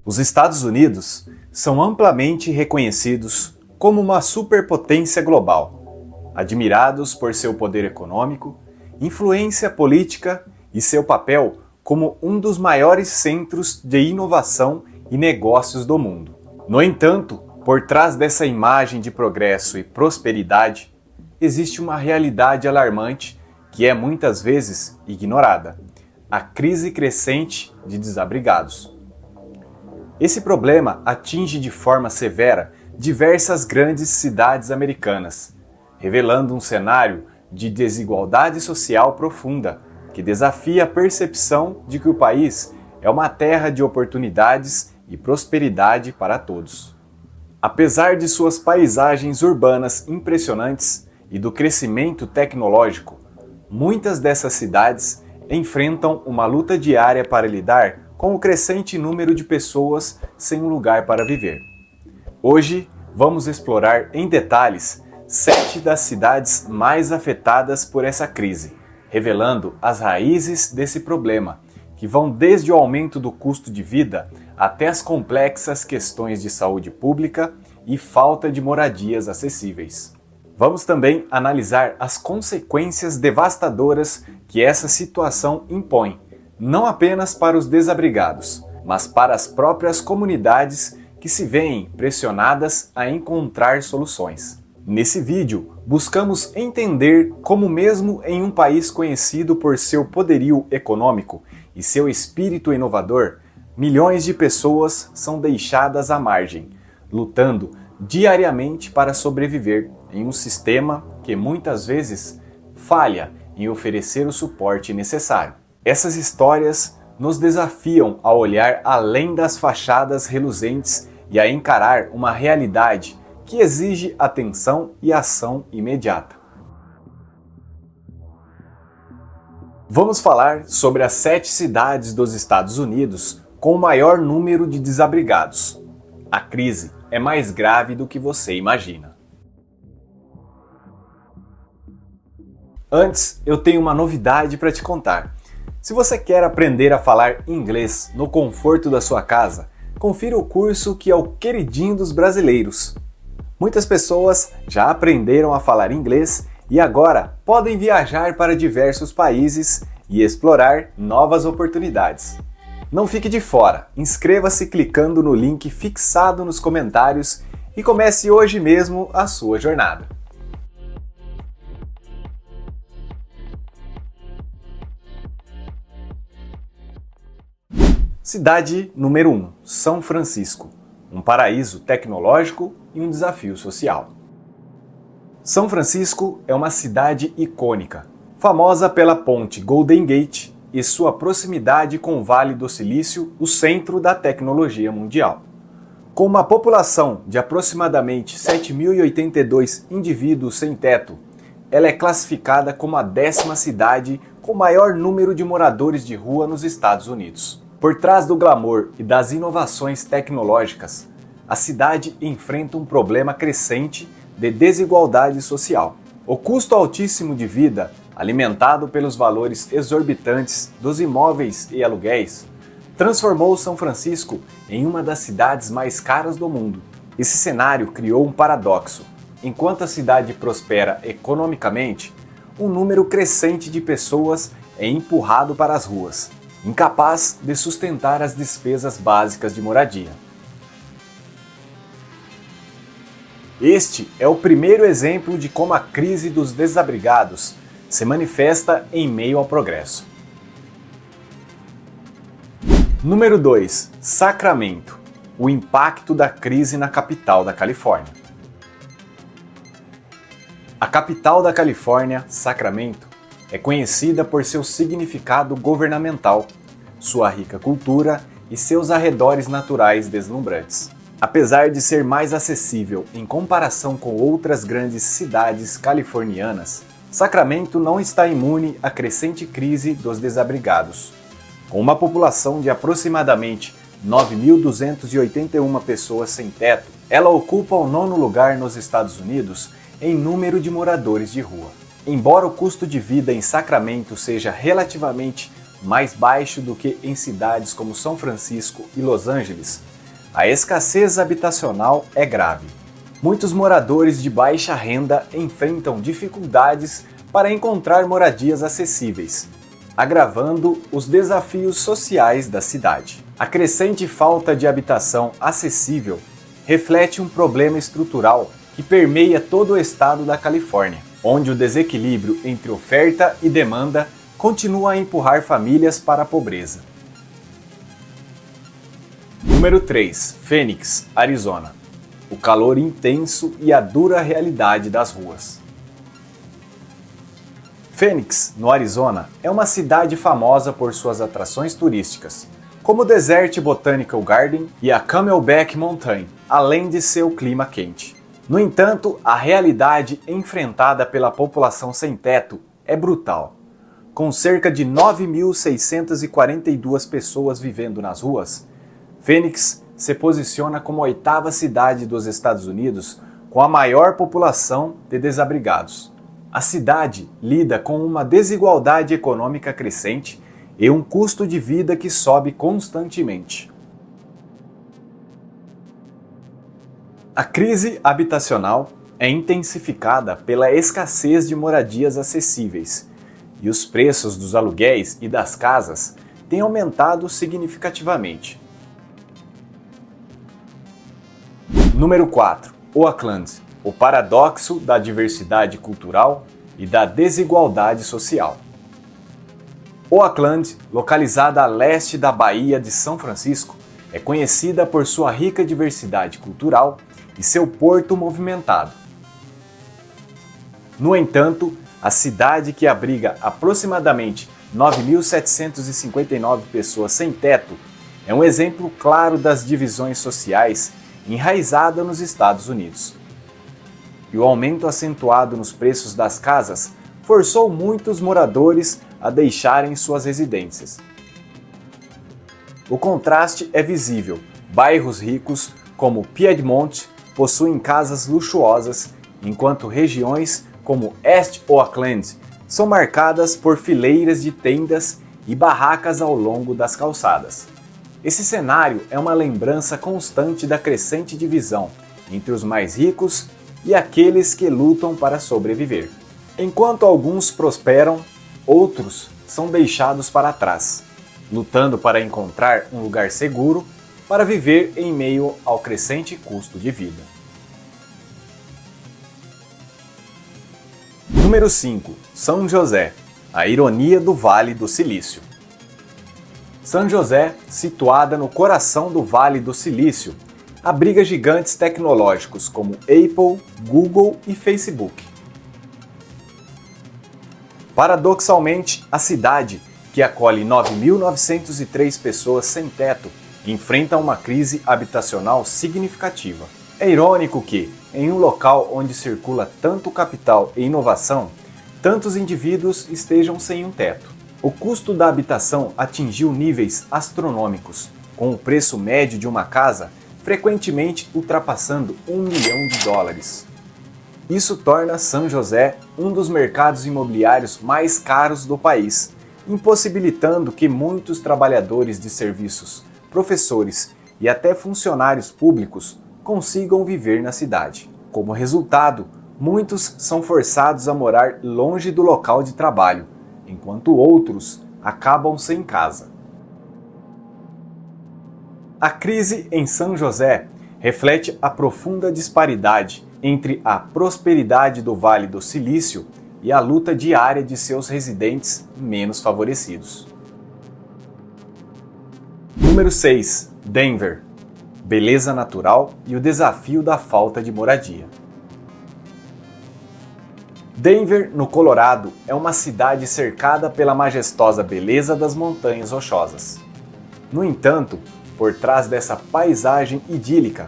Os Estados Unidos são amplamente reconhecidos como uma superpotência global, admirados por seu poder econômico, influência política e seu papel como um dos maiores centros de inovação e negócios do mundo. No entanto, por trás dessa imagem de progresso e prosperidade, existe uma realidade alarmante que é muitas vezes ignorada: a crise crescente de desabrigados. Esse problema atinge de forma severa diversas grandes cidades americanas, revelando um cenário de desigualdade social profunda que desafia a percepção de que o país é uma terra de oportunidades e prosperidade para todos. Apesar de suas paisagens urbanas impressionantes e do crescimento tecnológico, muitas dessas cidades enfrentam uma luta diária para lidar com o crescente número de pessoas sem um lugar para viver. Hoje, vamos explorar em detalhes 7 das cidades mais afetadas por essa crise, revelando as raízes desse problema, que vão desde o aumento do custo de vida até as complexas questões de saúde pública e falta de moradias acessíveis. Vamos também analisar as consequências devastadoras que essa situação impõe, não apenas para os desabrigados, mas para as próprias comunidades que se veem pressionadas a encontrar soluções. Nesse vídeo, buscamos entender como mesmo em um país conhecido por seu poderio econômico e seu espírito inovador, milhões de pessoas são deixadas à margem, lutando diariamente para sobreviver em um sistema que muitas vezes falha em oferecer o suporte necessário. Essas histórias nos desafiam a olhar além das fachadas reluzentes e a encarar uma realidade que exige atenção e ação imediata. Vamos falar sobre as 7 cidades dos Estados Unidos com o maior número de desabrigados. A crise é mais grave do que você imagina. Antes, eu tenho uma novidade para te contar. Se você quer aprender a falar inglês no conforto da sua casa, confira o curso que é o queridinho dos brasileiros. Muitas pessoas já aprenderam a falar inglês e agora podem viajar para diversos países e explorar novas oportunidades. Não fique de fora, inscreva-se clicando no link fixado nos comentários e comece hoje mesmo a sua jornada. Cidade número 1, São Francisco, um paraíso tecnológico e um desafio social. São Francisco é uma cidade icônica, famosa pela ponte Golden Gate e sua proximidade com o Vale do Silício, o centro da tecnologia mundial. Com uma população de aproximadamente 7.082 indivíduos sem teto, ela é classificada como a 10ª cidade com maior número de moradores de rua nos Estados Unidos. Por trás do glamour e das inovações tecnológicas, a cidade enfrenta um problema crescente de desigualdade social. O custo altíssimo de vida, alimentado pelos valores exorbitantes dos imóveis e aluguéis, transformou São Francisco em uma das cidades mais caras do mundo. Esse cenário criou um paradoxo. Enquanto a cidade prospera economicamente, um número crescente de pessoas é empurrado para as ruas, incapaz de sustentar as despesas básicas de moradia. Este é o primeiro exemplo de como a crise dos desabrigados se manifesta em meio ao progresso. Número 2. Sacramento. O impacto da crise na capital da Califórnia. A capital da Califórnia, Sacramento, é conhecida por seu significado governamental, sua rica cultura e seus arredores naturais deslumbrantes. Apesar de ser mais acessível em comparação com outras grandes cidades californianas, Sacramento não está imune à crescente crise dos desabrigados. Com uma população de aproximadamente 9.281 pessoas sem teto, ela ocupa o 9º lugar nos Estados Unidos em número de moradores de rua. Embora o custo de vida em Sacramento seja relativamente mais baixo do que em cidades como São Francisco e Los Angeles, a escassez habitacional é grave. Muitos moradores de baixa renda enfrentam dificuldades para encontrar moradias acessíveis, agravando os desafios sociais da cidade. A crescente falta de habitação acessível reflete um problema estrutural que permeia todo o estado da Califórnia, onde o desequilíbrio entre oferta e demanda continua a empurrar famílias para a pobreza. Número 3. Phoenix, Arizona. O calor intenso e a dura realidade das ruas. Phoenix, no Arizona, é uma cidade famosa por suas atrações turísticas, como o Desert Botanical Garden e a Camelback Mountain, além de seu clima quente. No entanto, a realidade enfrentada pela população sem teto é brutal. Com cerca de 9.642 pessoas vivendo nas ruas, Phoenix se posiciona como a 8ª cidade dos Estados Unidos com a maior população de desabrigados. A cidade lida com uma desigualdade econômica crescente e um custo de vida que sobe constantemente. A crise habitacional é intensificada pela escassez de moradias acessíveis, e os preços dos aluguéis e das casas têm aumentado significativamente. Número 4. Oakland, o paradoxo da diversidade cultural e da desigualdade social. Oakland, localizada a leste da Baía de São Francisco, é conhecida por sua rica diversidade cultural e seu porto movimentado. No entanto, a cidade, que abriga aproximadamente 9.759 pessoas sem teto, é um exemplo claro das divisões sociais enraizada nos Estados Unidos. E o aumento acentuado nos preços das casas forçou muitos moradores a deixarem suas residências. O contraste é visível. Bairros ricos, como Piedmont, possuem casas luxuosas, enquanto regiões como East Oakland são marcadas por fileiras de tendas e barracas ao longo das calçadas. Esse cenário é uma lembrança constante da crescente divisão entre os mais ricos e aqueles que lutam para sobreviver. Enquanto alguns prosperam, outros são deixados para trás, lutando para encontrar um lugar seguro para viver em meio ao crescente custo de vida. Número 5. São José, a ironia do Vale do Silício. São José, situada no coração do Vale do Silício, abriga gigantes tecnológicos como Apple, Google e Facebook. Paradoxalmente, a cidade, que acolhe 9.903 pessoas sem teto, enfrenta uma crise habitacional significativa. É irônico que, em um local onde circula tanto capital e inovação, tantos indivíduos estejam sem um teto. O custo da habitação atingiu níveis astronômicos, com o preço médio de uma casa frequentemente ultrapassando $1 milhão. Isso torna São José um dos mercados imobiliários mais caros do país, impossibilitando que muitos trabalhadores de serviços, professores e até funcionários públicos consigam viver na cidade. Como resultado, muitos são forçados a morar longe do local de trabalho, enquanto outros acabam sem casa. A crise em São José reflete a profunda disparidade entre a prosperidade do Vale do Silício e a luta diária de seus residentes menos favorecidos. Número 6. Denver. Beleza natural e o desafio da falta de moradia. Denver, no Colorado, é uma cidade cercada pela majestosa beleza das montanhas rochosas. No entanto, por trás dessa paisagem idílica,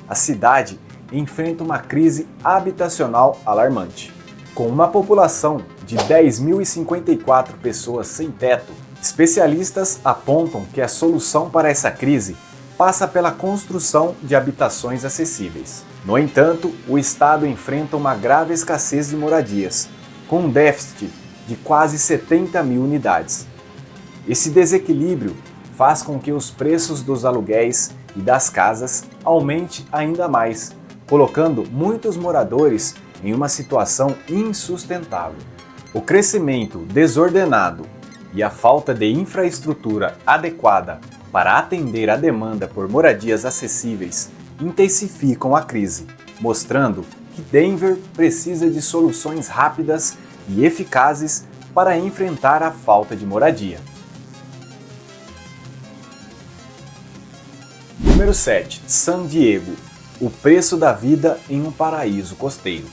a cidade enfrenta uma crise habitacional alarmante. Com uma população de 10.054 pessoas sem teto, especialistas apontam que a solução para essa crise passa pela construção de habitações acessíveis. No entanto, o estado enfrenta uma grave escassez de moradias, com um déficit de quase 70 mil unidades. Esse desequilíbrio faz com que os preços dos aluguéis e das casas aumente ainda mais, colocando muitos moradores em uma situação insustentável. O crescimento desordenado e a falta de infraestrutura adequada para atender a demanda por moradias acessíveis intensificam a crise, mostrando que Denver precisa de soluções rápidas e eficazes para enfrentar a falta de moradia. Número 7. San Diego. O preço da vida em um paraíso costeiro.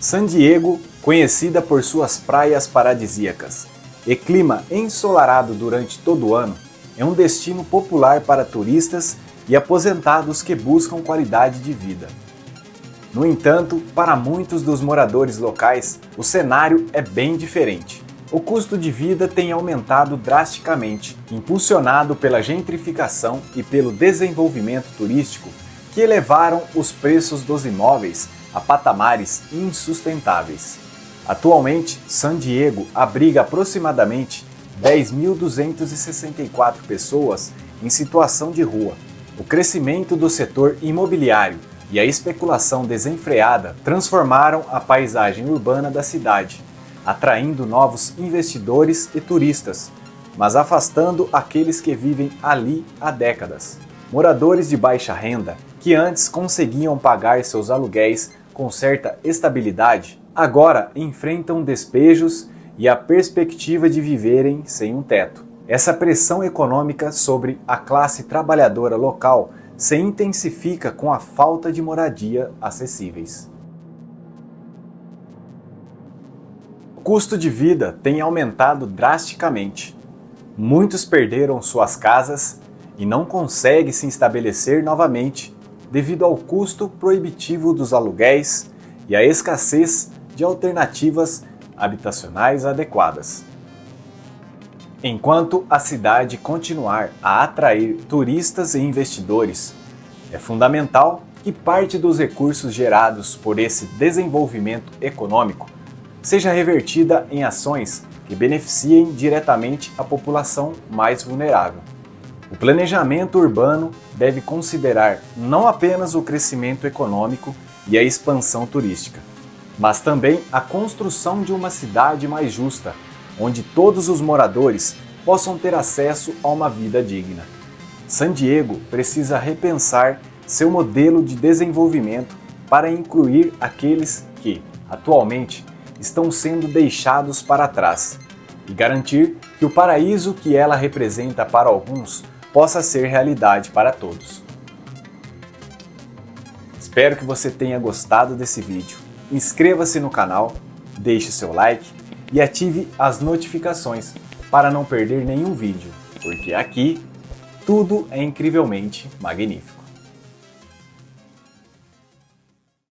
San Diego, conhecida por suas praias paradisíacas e clima ensolarado durante todo o ano, é um destino popular para turistas e aposentados que buscam qualidade de vida. No entanto, para muitos dos moradores locais, o cenário é bem diferente. O custo de vida tem aumentado drasticamente, impulsionado pela gentrificação e pelo desenvolvimento turístico que elevaram os preços dos imóveis a patamares insustentáveis. Atualmente, San Diego abriga aproximadamente 10.264 pessoas em situação de rua. O crescimento do setor imobiliário e a especulação desenfreada transformaram a paisagem urbana da cidade, atraindo novos investidores e turistas, mas afastando aqueles que vivem ali há décadas. Moradores de baixa renda, que antes conseguiam pagar seus aluguéis com certa estabilidade, agora enfrentam despejos e a perspectiva de viverem sem um teto. Essa pressão econômica sobre a classe trabalhadora local se intensifica com a falta de moradia acessíveis. O custo de vida tem aumentado drasticamente. Muitos perderam suas casas e não conseguem se estabelecer novamente devido ao custo proibitivo dos aluguéis e à escassez de alternativas habitacionais adequadas. Enquanto a cidade continuar a atrair turistas e investidores, é fundamental que parte dos recursos gerados por esse desenvolvimento econômico seja revertida em ações que beneficiem diretamente a população mais vulnerável. O planejamento urbano deve considerar não apenas o crescimento econômico e a expansão turística, mas também a construção de uma cidade mais justa, onde todos os moradores possam ter acesso a uma vida digna. San Diego precisa repensar seu modelo de desenvolvimento para incluir aqueles que, atualmente, estão sendo deixados para trás e garantir que o paraíso que ela representa para alguns possa ser realidade para todos. Espero que você tenha gostado desse vídeo. Inscreva-se no canal, deixe seu like e ative as notificações para não perder nenhum vídeo, porque aqui tudo é incrivelmente magnífico.